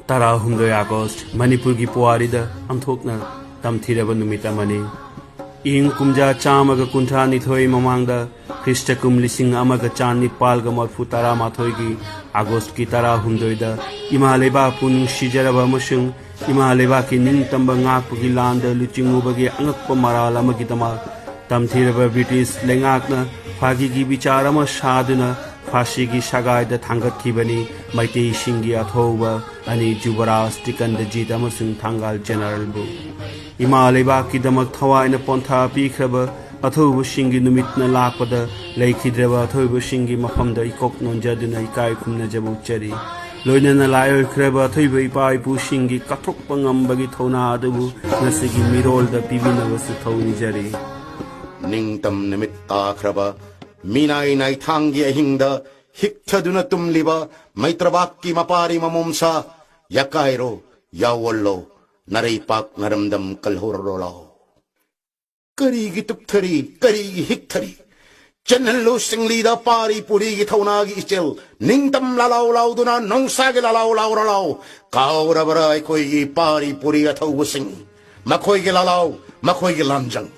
Tarahumdoi August, Manipur gi Puarida, Amthokna, Tamthiraba Numita Mani. Ing Kumja Chamaga Kunta Nithoi Mamanga, Krista Kum Lising Amaga Chani Palga Morfu Tara Mathoigi, August ki Tarahumdoida, Imaleba Pun Shijaraba Mushung, Imaleba ki Ning Tambanga Pugilanda, Lucingubagi Angakpa Marala Magitama, Tamthiraba British Lengakna, Fagi gi Bicharama Shaduna, Fashigi Shagaida Tangat Kibani, Maiti Shingi Athoba, Ani Jubaras Tikan the Jitamusung Tangal General Bu. Imaleba Kidamak Tawa in a Ponta Pikraba, Athoba Shingi Numitna Lapada, Lakidraba, Athoba Shingi Mapamda Ikok non Jaduna Ikai Kumna Jabu Cherry. Loinana Layo Kreba, Toiba Ipai Pushingi, Katok Pangambagi Tona Adabu, Nasigi Mirol the Pivina was the Tony Jerry. Ningtam Nimitta Kraba. Minay na itanggi hingda hikchaduna tumliba maitrabaki mapari mamumsa yakairo yawallo naraypak naramdam kalhorolao karigi tukthari karigi hiktari chanhallo singlida pari purigi thaunagi ichel ningtam lalaw law duna nongsage lalaw law ralaw kaura baray koy pari puri athau sing makoy lalaw makoy lanjang